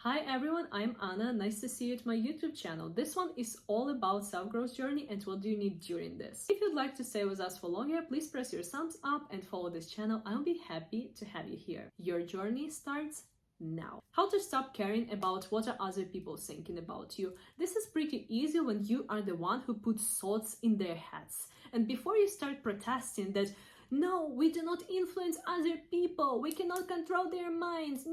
Hi everyone, I'm Anna. Nice to see you at my YouTube channel. This one is all about self-growth journey and what do you need during this. If you'd like to stay with us for longer, please press your thumbs up and follow this channel. I'll be happy to have you here. Your journey starts now. How to stop caring about what are other people thinking about you. This is pretty easy when you are the one who puts thoughts in their heads. And before you start protesting that no, we do not influence other people, we cannot control their minds,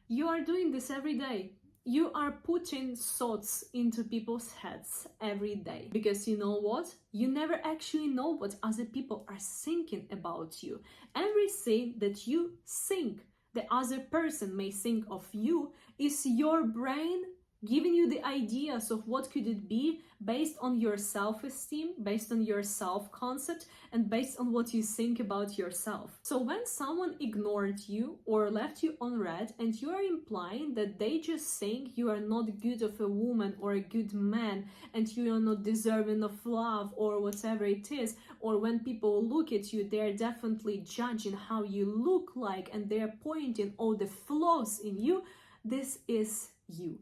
you are doing this every day. You are putting thoughts into people's heads every day. Because you know what? You never actually know what other people are thinking about you. Everything that you think the other person may think of you is your brain giving you the ideas of what could it be based on your self-esteem, based on your self-concept, and based on what you think about yourself. So when someone ignored you or left you on red and you are implying that they just think you are not good of a woman or a good man and you are not deserving of love or whatever it is, or when people look at you, they're definitely judging how you look like and they're pointing all the flaws in you, this is you.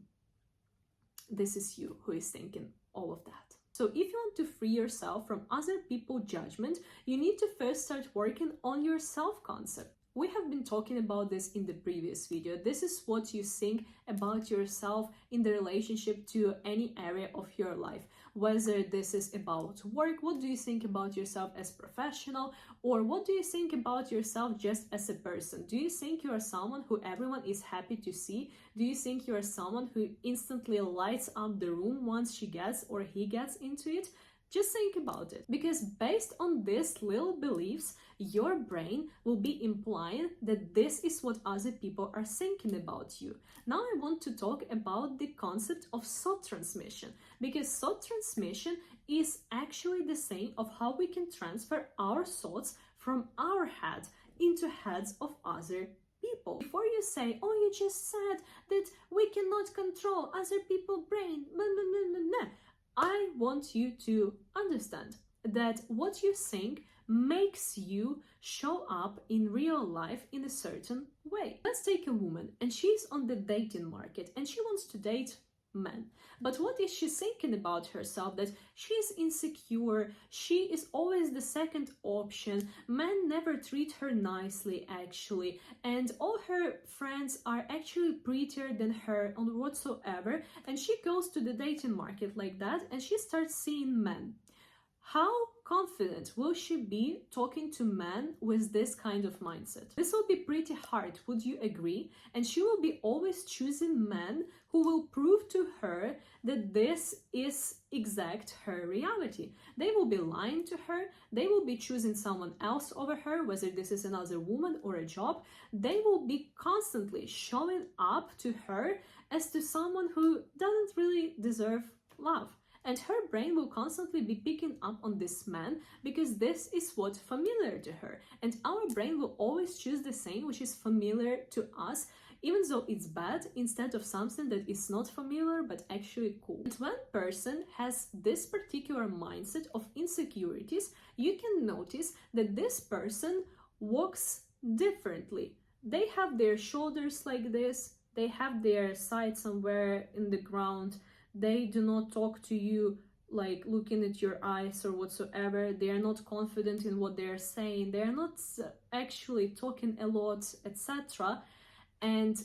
This is you who is thinking all of that. So if you want to free yourself from other people's judgment, you need to first start working on your self-concept. We have been talking about this in the previous video. This is what you think about yourself in the relationship to any area of your life. Whether this is about work, what do you think about yourself as professional, or what do you think about yourself just as a person? Do you think you are someone who everyone is happy to see? Do you think you are someone who instantly lights up the room once she gets or he gets into it? Just think about it, because based on these little beliefs, your brain will be implying that this is what other people are thinking about you. Now I want to talk about the concept of thought transmission, because thought transmission is actually the same of how we can transfer our thoughts from our head into heads of other people. Before you say, oh, you just said that we cannot control other people's brain, I want you to understand that what you think makes you show up in real life in a certain way. Let's take a woman and she's on the dating market and she wants to date men. But what is she thinking about herself? That she's insecure, she is always the second option, men never treat her nicely actually, and all her friends are actually prettier than her on whatsoever, and she goes to the dating market like that and she starts seeing men. How confident will she be talking to men with this kind of mindset? This will be pretty hard, would you agree? And she will be always choosing men who will prove to her that this is exact her reality. They will be lying to her, they will be choosing someone else over her, whether this is another woman or a job. They will be constantly showing up to her as to someone who doesn't really deserve love. And her brain will constantly be picking up on this man because this is what's familiar to her. And our brain will always choose the same which is familiar to us, even though it's bad, instead of something that is not familiar but actually cool. And when a person has this particular mindset of insecurities, you can notice that this person walks differently. They have their shoulders like this, they have their side somewhere in the ground. They do not talk to you like looking at your eyes or whatsoever. They are not confident in what they are saying. They are not actually talking a lot, etc. And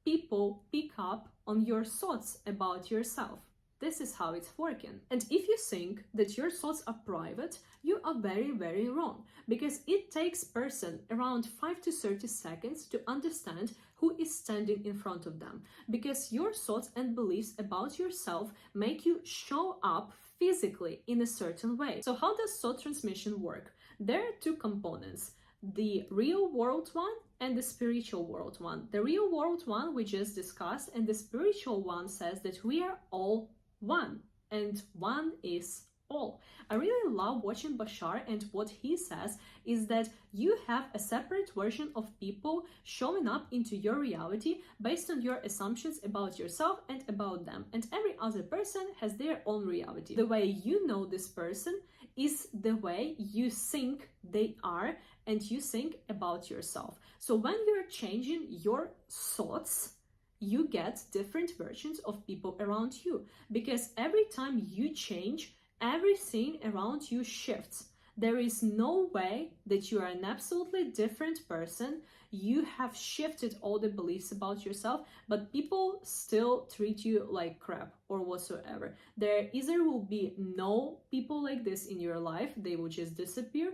people pick up on your thoughts about yourself. This is how it's working. And if you think that your thoughts are private, you are very, very wrong. Because it takes person around 5 to 30 seconds to understand who is standing in front of them. Because your thoughts and beliefs about yourself make you show up physically in a certain way. So how does thought transmission work? There are two components. The real world one and the spiritual world one. The real world one we just discussed, and the spiritual one says that we are all one, and one is all. I really love watching Bashar, and what he says is that you have a separate version of people showing up into your reality based on your assumptions about yourself and about them, and every other person has their own reality. The way you know this person is the way you think they are and you think about yourself. So when you're changing your thoughts, you get different versions of people around you, because every time you change, everything around you shifts. There is no way that you are an absolutely different person. You have shifted all the beliefs about yourself, but people still treat you like crap or whatsoever. There either will be no people like this in your life, they will just disappear,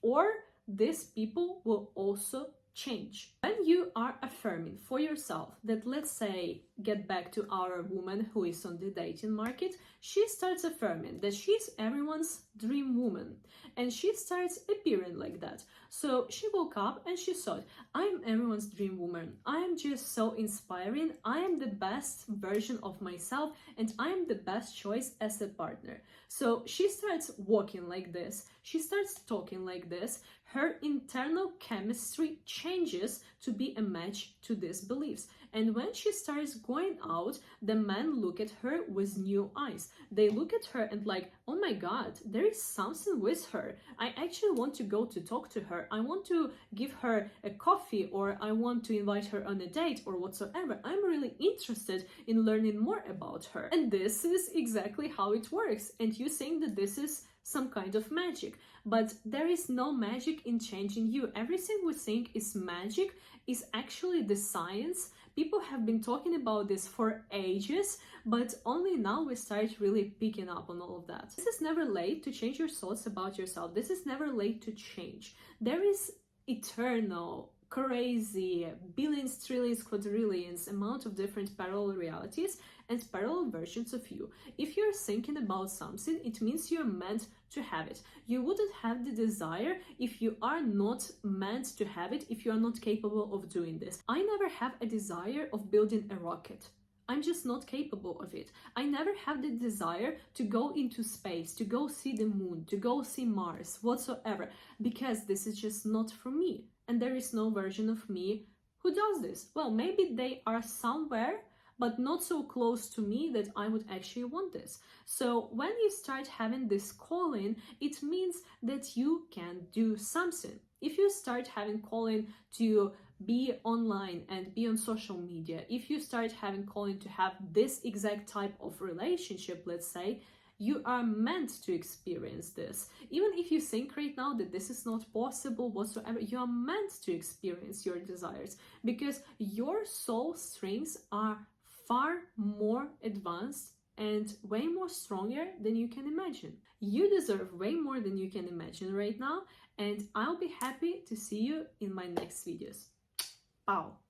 or these people will also change. When you are affirming for yourself that, let's say, get back to our woman who is on the dating market, she starts affirming that she's everyone's dream woman, and she starts appearing like that. So she woke up and she thought, I'm everyone's dream woman, I am just so inspiring, I am the best version of myself, and I am the best choice as a partner. So she starts walking like this, she starts talking like this, her internal chemistry changes to be a match to these beliefs. And when she starts going out, the men look at her with new eyes. They look at her and like, oh my god, there is something with her. I actually want to go to talk to her. I want to give her a coffee, or I want to invite her on a date or whatsoever. I'm really interested in learning more about her. And this is exactly how it works. And you think that this is some kind of magic, but there is no magic in changing you. Everything we think is magic is actually the science. People have been talking about this for ages, but only now we start really picking up on all of that. This is never late to change your thoughts about yourself. This is never late to change. There is eternal, crazy, billions, trillions, quadrillions amount of different parallel realities and parallel versions of you. If you're thinking about something, it means you're meant to have it. You wouldn't have the desire if you are not meant to have it, if you are not capable of doing this. I never have a desire of building a rocket. I'm just not capable of it. I never have the desire to go into space, to go see the moon, to go see Mars, whatsoever, because this is just not for me. And there is no version of me who does this. Well, maybe they are somewhere, but not so close to me that I would actually want this. So when you start having this calling, it means that you can do something. If you start having calling to be online and be on social media, if you start having calling to have this exact type of relationship, let's say, you are meant to experience this. Even if you think right now that this is not possible whatsoever, you are meant to experience your desires, because your soul strings are far more advanced and way more stronger than you can imagine. You deserve way more than you can imagine right now, and I'll be happy to see you in my next videos. Pow!